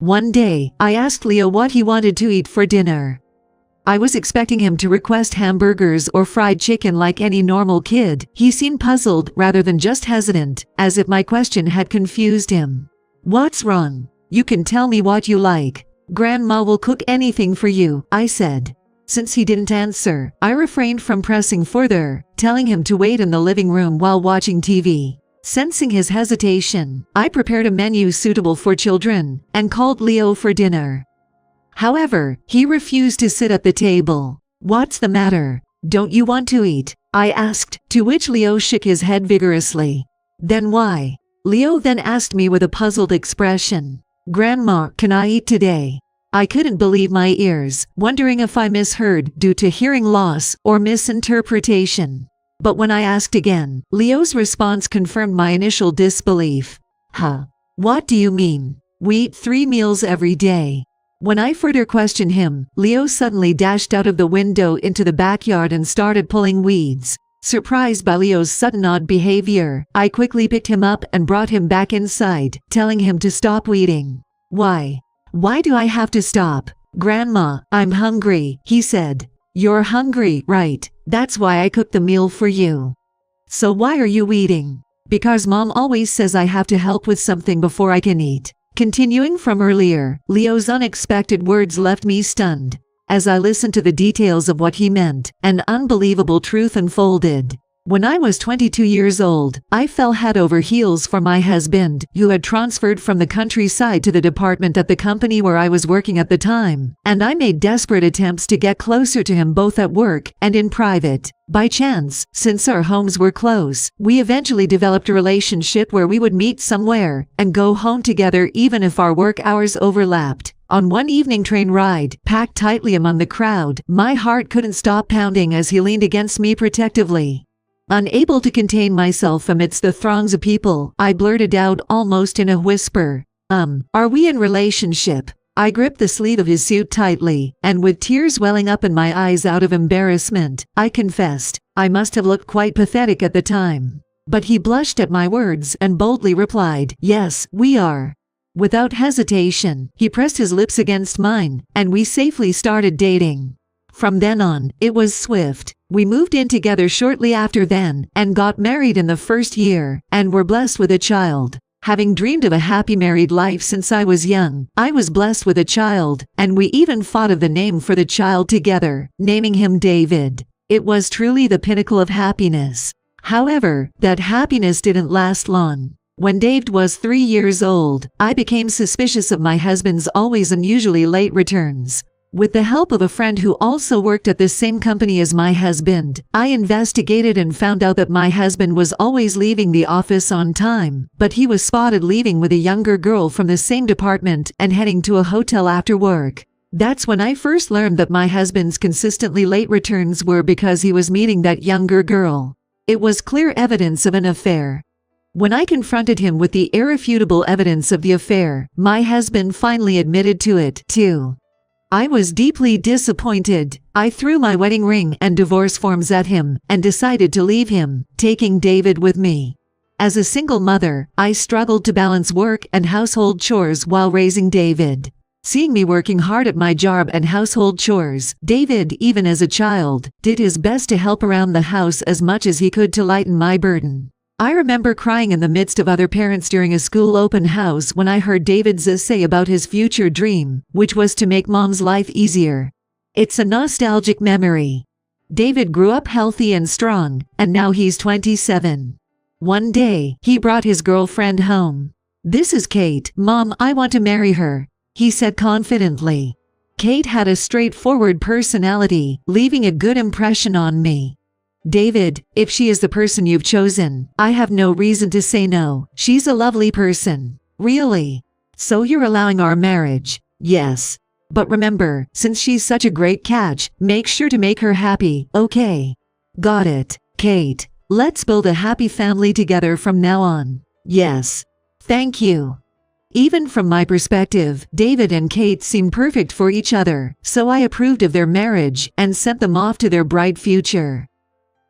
One day, I asked Leo what he wanted to eat for dinner. I was expecting him to request hamburgers or fried chicken like any normal kid. He seemed puzzled rather than just hesitant, as if my question had confused him. "What's wrong? You can tell me what you like. Grandma will cook anything for you," I said. Since he didn't answer, I refrained from pressing further, telling him to wait in the living room while watching TV. Sensing his hesitation, I prepared a menu suitable for children and called Leo for dinner. However, he refused to sit at the table. "What's the matter? Don't you want to eat?" I asked, to which Leo shook his head vigorously. "Then why?" Leo then asked me with a puzzled expression. "Grandma, can I eat today?" I couldn't believe my ears, wondering if I misheard due to hearing loss or misinterpretation. But when I asked again, Leo's response confirmed my initial disbelief. "Huh? What do you mean? We eat 3 meals every day." When I further questioned him, Leo suddenly dashed out of the window into the backyard and started pulling weeds. Surprised by Leo's sudden odd behavior, I quickly picked him up and brought him back inside, telling him to stop weeding. "Why? Why do I have to stop?" "Grandma, I'm hungry," he said. "You're hungry, right? That's why I cooked the meal for you." "So why are you weeding?" "Because Mom always says I have to help with something before I can eat." Continuing from earlier, Leo's unexpected words left me stunned. As I listened to the details of what he meant, an unbelievable truth unfolded. When I was 22 years old, I fell head over heels for my husband, who had transferred from the countryside to the department at the company where I was working at the time, and I made desperate attempts to get closer to him both at work and in private. By chance, since our homes were close, we eventually developed a relationship where we would meet somewhere and go home together even if our work hours overlapped. On one evening train ride, packed tightly among the crowd, my heart couldn't stop pounding as he leaned against me protectively. Unable to contain myself amidst the throngs of people, I blurted out almost in a whisper, "Are we in relationship?" I gripped the sleeve of his suit tightly, and with tears welling up in my eyes out of embarrassment, I confessed, I must have looked quite pathetic at the time. But he blushed at my words and boldly replied, "Yes, we are." Without hesitation, he pressed his lips against mine, and we safely started dating. From then on, it was swift. We moved in together shortly after then, and got married in the first year, and were blessed with a child. Having dreamed of a happy married life since I was young, I was blessed with a child, and we even thought of the name for the child together, naming him David. It was truly the pinnacle of happiness. However, that happiness didn't last long. When David was 3 years old, I became suspicious of my husband's always unusually late returns. With the help of a friend who also worked at the same company as my husband, I investigated and found out that my husband was always leaving the office on time, but he was spotted leaving with a younger girl from the same department and heading to a hotel after work. That's when I first learned that my husband's consistently late returns were because he was meeting that younger girl. It was clear evidence of an affair. When I confronted him with the irrefutable evidence of the affair, my husband finally admitted to it, too. I was deeply disappointed. I threw my wedding ring and divorce forms at him and decided to leave him, taking David with me. As a single mother, I struggled to balance work and household chores while raising David. Seeing me working hard at my job and household chores, David, even as a child, did his best to help around the house as much as he could to lighten my burden. I remember crying in the midst of other parents during a school open house when I heard David's essay about his future dream, which was to make Mom's life easier. It's a nostalgic memory. David grew up healthy and strong, and now he's 27. One day, he brought his girlfriend home. "This is Kate, Mom, I want to marry her," he said confidently. Kate had a straightforward personality, leaving a good impression on me. "David, if she is the person you've chosen, I have no reason to say no. She's a lovely person." "Really? So you're allowing our marriage?" "Yes. But remember, since she's such a great catch, make sure to make her happy, okay?" "Got it, Kate. Let's build a happy family together from now on." "Yes. Thank you." Even from my perspective, David and Kate seemed perfect for each other, so I approved of their marriage and sent them off to their bright future.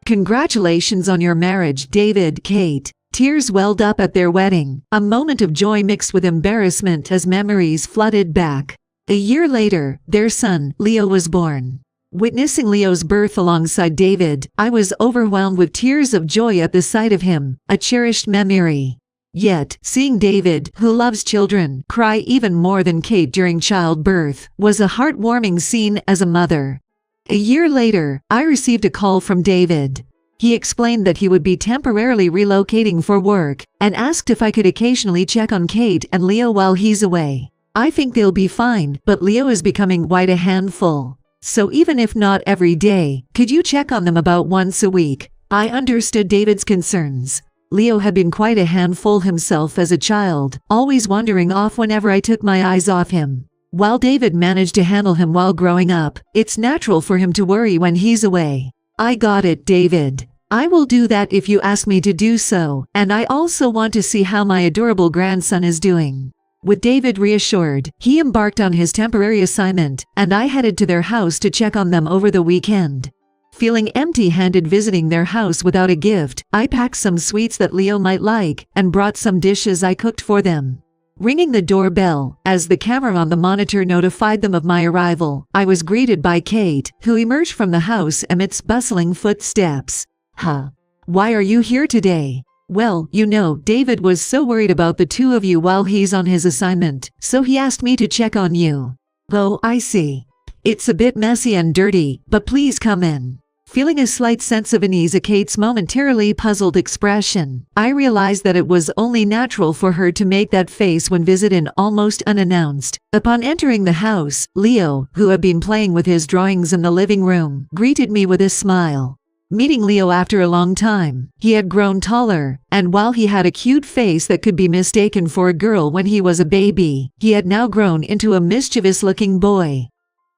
Congratulations on your marriage, David, Kate. Tears welled up at their wedding, a moment of joy mixed with embarrassment as memories flooded back. A year later, their son, Leo, was born. Witnessing Leo's birth alongside David, I was overwhelmed with tears of joy at the sight of him, a cherished memory. Yet, seeing David, who loves children, cry even more than Kate during childbirth, was a heartwarming scene as a mother. A year later, I received a call from David. He explained that he would be temporarily relocating for work, and asked if I could occasionally check on Kate and Leo while he's away. I think they'll be fine, but Leo is becoming quite a handful. So even if not every day, could you check on them about once a week? I understood David's concerns. Leo had been quite a handful himself as a child, always wandering off whenever I took my eyes off him. While David managed to handle him while growing up, it's natural for him to worry when he's away. I got it, David. I will do that if you ask me to do so, and I also want to see how my adorable grandson is doing. With David reassured, he embarked on his temporary assignment, and I headed to their house to check on them over the weekend. Feeling empty-handed visiting their house without a gift, I packed some sweets that Leo might like, and brought some dishes I cooked for them. Ringing the doorbell, as the camera on the monitor notified them of my arrival, I was greeted by Kate, who emerged from the house amidst bustling footsteps. Huh. Why are you here today? Well, you know, David was so worried about the two of you while he's on his assignment, so he asked me to check on you. Oh, I see. It's a bit messy and dirty, but please come in. Feeling a slight sense of unease at Kate's momentarily puzzled expression, I realized that it was only natural for her to make that face when visited almost unannounced. Upon entering the house, Leo, who had been playing with his drawings in the living room, greeted me with a smile. Meeting Leo after a long time, he had grown taller, and while he had a cute face that could be mistaken for a girl when he was a baby, he had now grown into a mischievous-looking boy.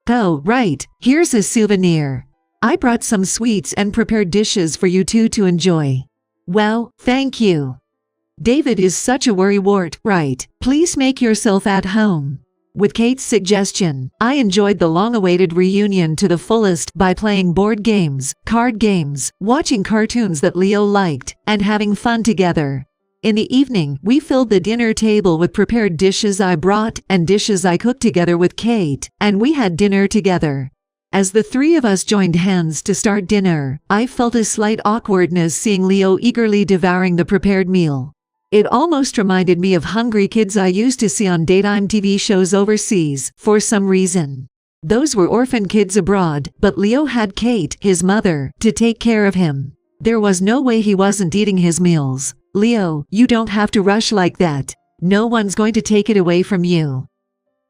Oh, right, here's a souvenir. I brought some sweets and prepared dishes for you two to enjoy. Well, thank you. David is such a worrywart, right? Please make yourself at home. With Kate's suggestion, I enjoyed the long-awaited reunion to the fullest by playing board games, card games, watching cartoons that Leo liked, and having fun together. In the evening, we filled the dinner table with prepared dishes I brought and dishes I cooked together with Kate, and we had dinner together. As the three of us joined hands to start dinner, I felt a slight awkwardness seeing Leo eagerly devouring the prepared meal. It almost reminded me of hungry kids I used to see on daytime TV shows overseas, for some reason. Those were orphan kids abroad, but Leo had Kate, his mother, to take care of him. There was no way he wasn't eating his meals. Leo, you don't have to rush like that. No one's going to take it away from you.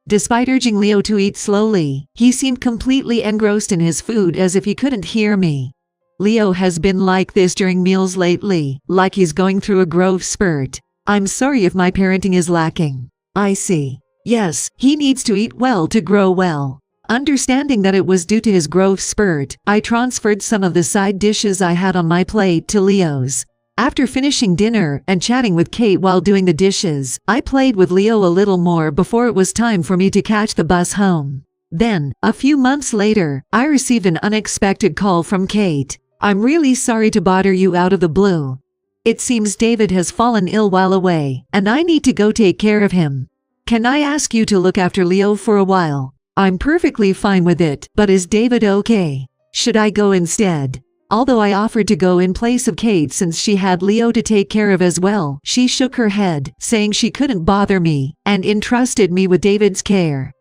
Despite urging Leo to eat slowly, he seemed completely engrossed in his food as if he couldn't hear me. Leo has been like this during meals lately, like he's going through a growth spurt. I'm sorry if my parenting is lacking. I see. Yes, he needs to eat well to grow well. Understanding that it was due to his growth spurt, I transferred some of the side dishes I had on my plate to Leo's. After finishing dinner and chatting with Kate while doing the dishes, I played with Leo a little more before it was time for me to catch the bus home. Then, a few months later, I received an unexpected call from Kate. I'm really sorry to bother you out of the blue. It seems David has fallen ill while away, and I need to go take care of him. Can I ask you to look after Leo for a while? I'm perfectly fine with it, but is David okay? Should I go instead? Although I offered to go in place of Kate since she had Leo to take care of as well, she shook her head, saying she couldn't bother me, and entrusted me with David's care.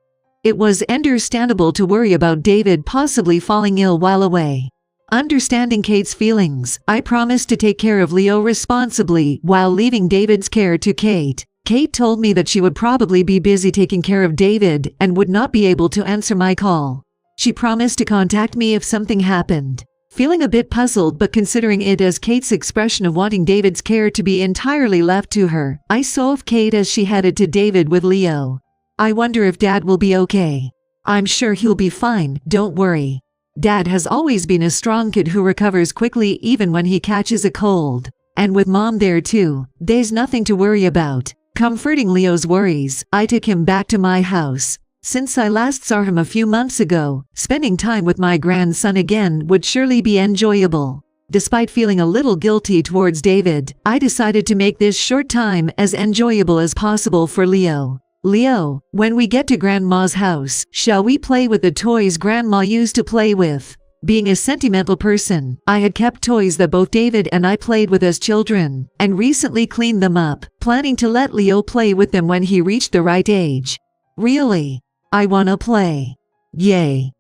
It was understandable to worry about David possibly falling ill while away. Understanding Kate's feelings, I promised to take care of Leo responsibly while leaving David's care to Kate. Kate told me that she would probably be busy taking care of David and would not be able to answer my call. She promised to contact me if something happened. Feeling a bit puzzled but considering it as Kate's expression of wanting David's care to be entirely left to her, I saw of Kate as she headed to David with Leo. I wonder if Dad will be okay. I'm sure he'll be fine, don't worry. Dad has always been a strong kid who recovers quickly even when he catches a cold. And with Mom there too, there's nothing to worry about. Comforting Leo's worries, I took him back to my house. Since I last saw him a few months ago, spending time with my grandson again would surely be enjoyable. Despite feeling a little guilty towards David, I decided to make this short time as enjoyable as possible for Leo. Leo, when we get to Grandma's house, shall we play with the toys Grandma used to play with? Being a sentimental person, I had kept toys that both David and I played with as children, and recently cleaned them up, planning to let Leo play with them when he reached the right age. Really? I wanna play. Yay.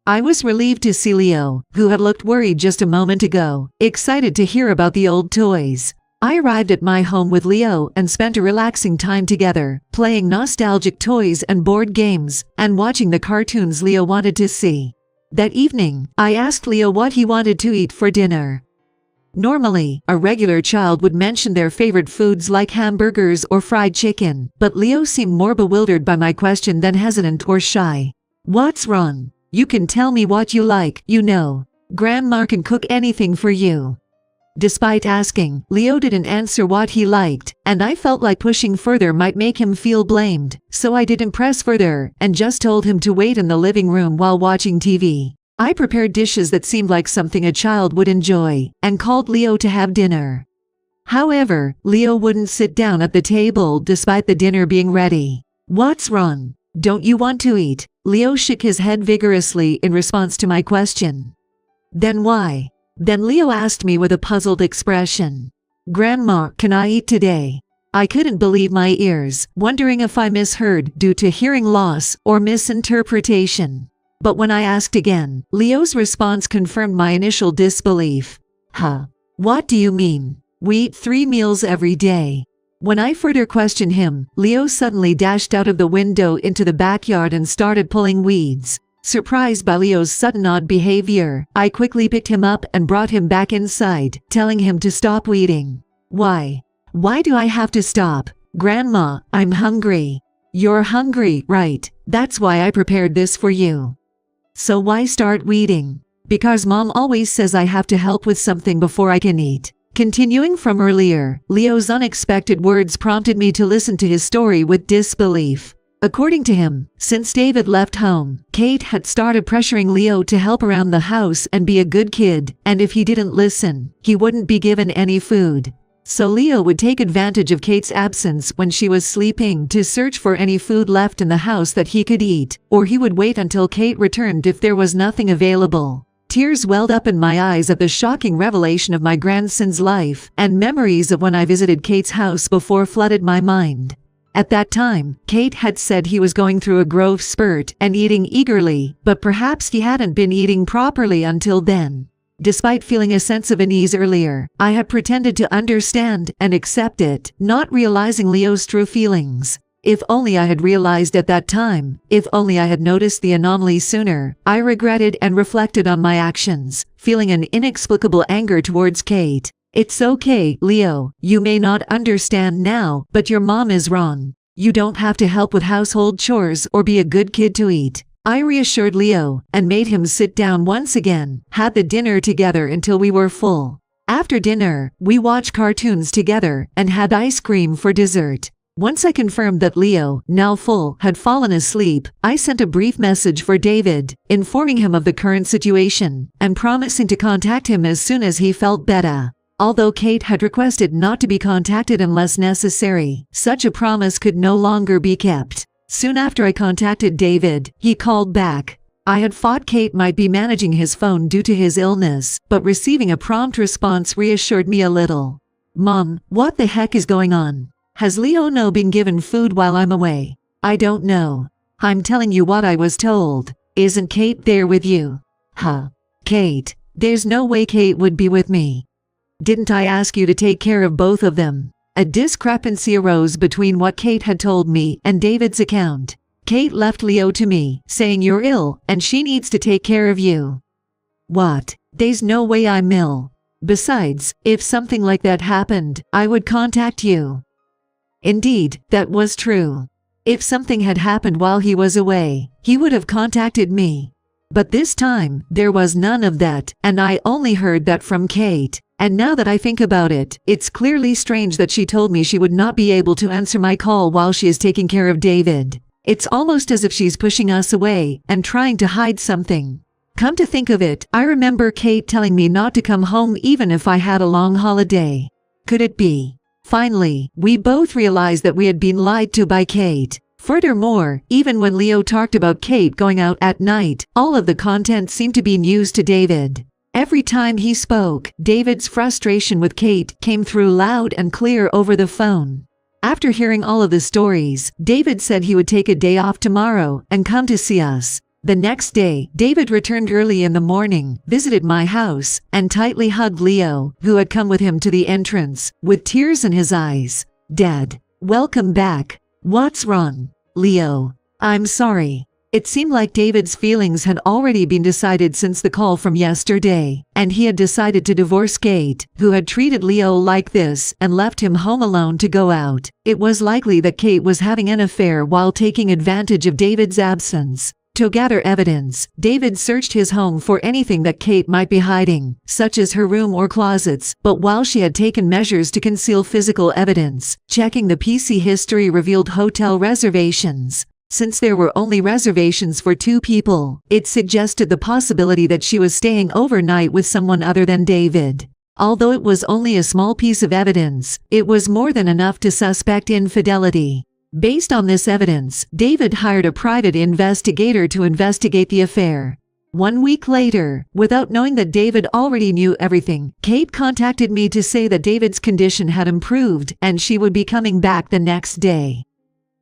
I was relieved to see Leo, who had looked worried just a moment ago, excited to hear about the old toys. I arrived at my home with Leo and spent a relaxing time together, playing nostalgic toys and board games, and watching the cartoons Leo wanted to see. That evening, I asked Leo what he wanted to eat for dinner. Normally, a regular child would mention their favorite foods like hamburgers or fried chicken, but Leo seemed more bewildered by my question than hesitant or shy. What's wrong? You can tell me what you like, you know. Grandma can cook anything for you. Despite asking, Leo didn't answer what he liked, and I felt like pushing further might make him feel blamed, so I didn't press further and just told him to wait in the living room while watching TV. I prepared dishes that seemed like something a child would enjoy, and called Leo to have dinner. However, Leo wouldn't sit down at the table despite the dinner being ready. What's wrong? Don't you want to eat? Leo shook his head vigorously in response to my question. Then why? Then Leo asked me with a puzzled expression. Grandma, can I eat today? I couldn't believe my ears, wondering if I misheard due to hearing loss or misinterpretation. But when I asked again, Leo's response confirmed my initial disbelief. Huh? What do you mean? We eat 3 meals every day. When I further questioned him, Leo suddenly dashed out of the window into the backyard and started pulling weeds. Surprised by Leo's sudden odd behavior, I quickly picked him up and brought him back inside, telling him to stop weeding. Why? Why do I have to stop? Grandma, I'm hungry. You're hungry, right? That's why I prepared this for you. So why start weeding? Because Mom always says I have to help with something before I can eat. Continuing from earlier, Leo's unexpected words prompted me to listen to his story with disbelief. According to him, since David left home, Kate had started pressuring Leo to help around the house and be a good kid, and if he didn't listen, he wouldn't be given any food. So Leo would take advantage of Kate's absence when she was sleeping to search for any food left in the house that he could eat, or he would wait until Kate returned if there was nothing available. Tears welled up in my eyes at the shocking revelation of my grandson's life, and memories of when I visited Kate's house before flooded my mind. At that time, Kate had said he was going through a growth spurt and eating eagerly, but perhaps he hadn't been eating properly until then. Despite feeling a sense of unease earlier, I had pretended to understand and accept it, not realizing Leo's true feelings. If only I had realized at that time, if only I had noticed the anomaly sooner. I regretted and reflected on my actions, feeling an inexplicable anger towards Kate. It's okay, Leo, you may not understand now, but your mom is wrong. You don't have to help with household chores or be a good kid to eat. I reassured Leo and made him sit down once again, had the dinner together until we were full. After dinner, we watched cartoons together and had ice cream for dessert. Once I confirmed that Leo, now full, had fallen asleep, I sent a brief message for David, informing him of the current situation and promising to contact him as soon as he felt better. Although Kate had requested not to be contacted unless necessary, such a promise could no longer be kept. Soon after I contacted David, he called back. I had thought Kate might be managing his phone due to his illness, but receiving a prompt response reassured me a little. Mom, what the heck is going on? Has Leo been given food while I'm away? I don't know. I'm telling you what I was told. Isn't Kate there with you? Huh? Kate? There's no way Kate would be with me. Didn't I ask you to take care of both of them? A discrepancy arose between what Kate had told me and David's account. Kate left Leo to me, saying you're ill and she needs to take care of you. What? There's no way I'm ill. Besides, if something like that happened, I would contact you. Indeed, that was true. If something had happened while he was away, he would have contacted me. But this time, there was none of that, and I only heard that from Kate. And now that I think about it, it's clearly strange that she told me she would not be able to answer my call while she is taking care of David. It's almost as if she's pushing us away and trying to hide something. Come to think of it, I remember Kate telling me not to come home even if I had a long holiday. Could it be? Finally, we both realized that we had been lied to by Kate. Furthermore, even when Leo talked about Kate going out at night, all of the content seemed to be news to David. Every time he spoke, David's frustration with Kate came through loud and clear over the phone. After hearing all of the stories, David said he would take a day off tomorrow and come to see us. The next day, David returned early in the morning, visited my house, and tightly hugged Leo, who had come with him to the entrance, with tears in his eyes. "Dad, welcome back. What's wrong?" "Leo, I'm sorry." It seemed like David's feelings had already been decided since the call from yesterday, and he had decided to divorce Kate, who had treated Leo like this and left him home alone to go out. It was likely that Kate was having an affair while taking advantage of David's absence. To gather evidence, David searched his home for anything that Kate might be hiding, such as her room or closets, but while she had taken measures to conceal physical evidence, checking the PC history revealed hotel reservations. Since there were only reservations for 2 people, it suggested the possibility that she was staying overnight with someone other than David. Although it was only a small piece of evidence, it was more than enough to suspect infidelity. Based on this evidence, David hired a private investigator to investigate the affair. 1 week later, without knowing that David already knew everything, Kate contacted me to say that David's condition had improved and she would be coming back the next day.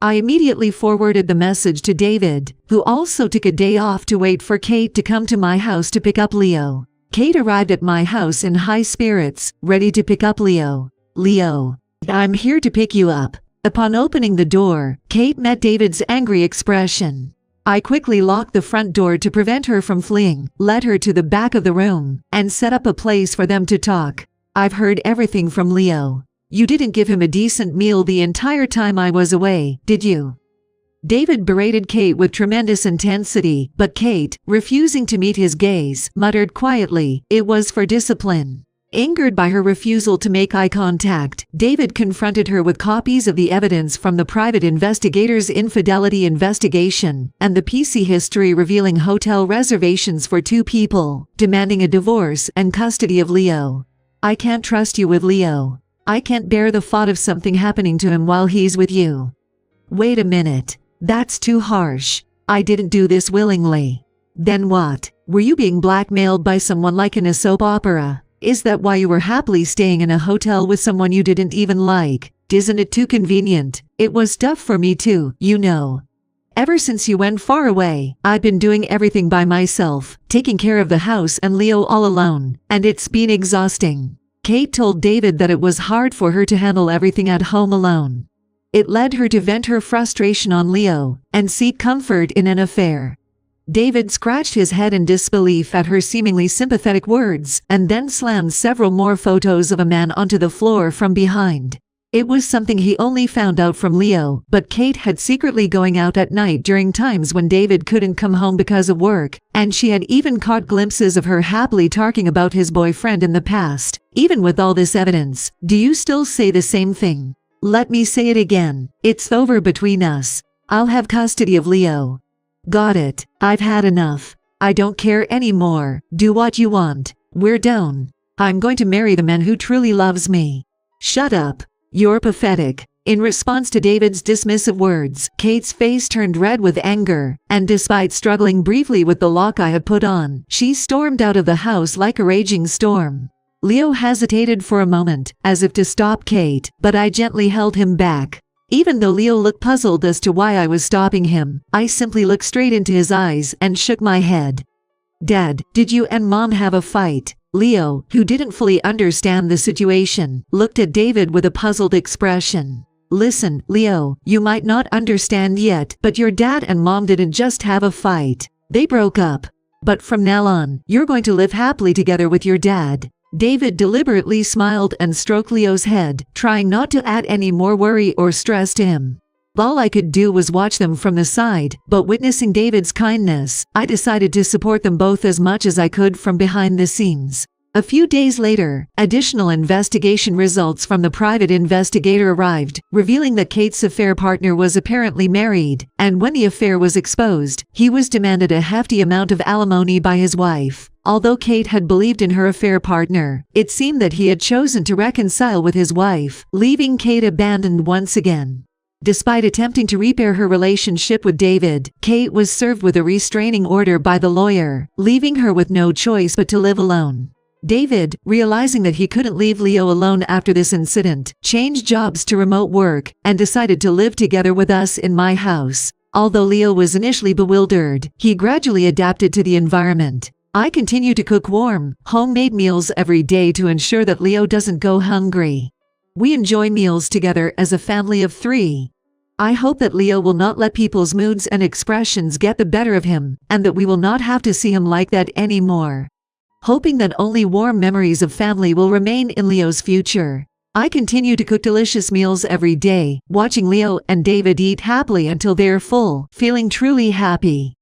I immediately forwarded the message to David, who also took a day off to wait for Kate to come to my house to pick up Leo. Kate arrived at my house in high spirits, ready to pick up Leo. "Leo, I'm here to pick you up." Upon opening the door, Kate met David's angry expression. I quickly locked the front door to prevent her from fleeing, led her to the back of the room, and set up a place for them to talk. "I've heard everything from Leo. You didn't give him a decent meal the entire time I was away, did you?" David berated Kate with tremendous intensity, but Kate, refusing to meet his gaze, muttered quietly, "It was for discipline." Angered by her refusal to make eye contact, David confronted her with copies of the evidence from the private investigator's infidelity investigation and the PC history revealing hotel reservations for 2 people, demanding a divorce and custody of Leo. "I can't trust you with Leo. I can't bear the thought of something happening to him while he's with you." "Wait a minute. That's too harsh. I didn't do this willingly." "Then what? Were you being blackmailed by someone like in a soap opera? Is that why you were happily staying in a hotel with someone you didn't even like? Isn't it too convenient? It was tough for me too, you know. Ever since you went far away, I've been doing everything by myself, taking care of the house and Leo all alone, and it's been exhausting." Kate told David that it was hard for her to handle everything at home alone. It led her to vent her frustration on Leo and seek comfort in an affair. David scratched his head in disbelief at her seemingly sympathetic words and then slammed several more photos of a man onto the floor from behind. It was something he only found out from Leo, but Kate had secretly going out at night during times when David couldn't come home because of work, and she had even caught glimpses of her happily talking about his boyfriend in the past. Even with all this evidence, do you still say the same thing? Let me say it again. It's over between us. I'll have custody of Leo. Got it. I've had enough. I don't care anymore. Do what you want. We're done. I'm going to marry the man who truly loves me. Shut up. You're pathetic. In response to David's dismissive words, Kate's face turned red with anger, and despite struggling briefly with the lock I had put on, she stormed out of the house like a raging storm. Leo hesitated for a moment, as if to stop Kate, but I gently held him back. Even though Leo looked puzzled as to why I was stopping him, I simply looked straight into his eyes and shook my head. "Dad, did you and Mom have a fight?" Leo, who didn't fully understand the situation, looked at David with a puzzled expression. "Listen, Leo, you might not understand yet, but your dad and Mom didn't just have a fight. They broke up. But from now on, you're going to live happily together with your dad." David deliberately smiled and stroked Leo's head, trying not to add any more worry or stress to him. All I could do was watch them from the side, but witnessing David's kindness, I decided to support them both as much as I could from behind the scenes. A few days later, additional investigation results from the private investigator arrived, revealing that Kate's affair partner was apparently married, and when the affair was exposed, he was demanded a hefty amount of alimony by his wife. Although Kate had believed in her affair partner, it seemed that he had chosen to reconcile with his wife, leaving Kate abandoned once again. Despite attempting to repair her relationship with David, Kate was served with a restraining order by the lawyer, leaving her with no choice but to live alone. David, realizing that he couldn't leave Leo alone after this incident, changed jobs to remote work and decided to live together with us in my house. Although Leo was initially bewildered, he gradually adapted to the environment. I continue to cook warm, homemade meals every day to ensure that Leo doesn't go hungry. We enjoy meals together as a family of 3. I hope that Leo will not let people's moods and expressions get the better of him, and that we will not have to see him like that anymore. Hoping that only warm memories of family will remain in Leo's future. I continue to cook delicious meals every day, watching Leo and David eat happily until they are full, feeling truly happy.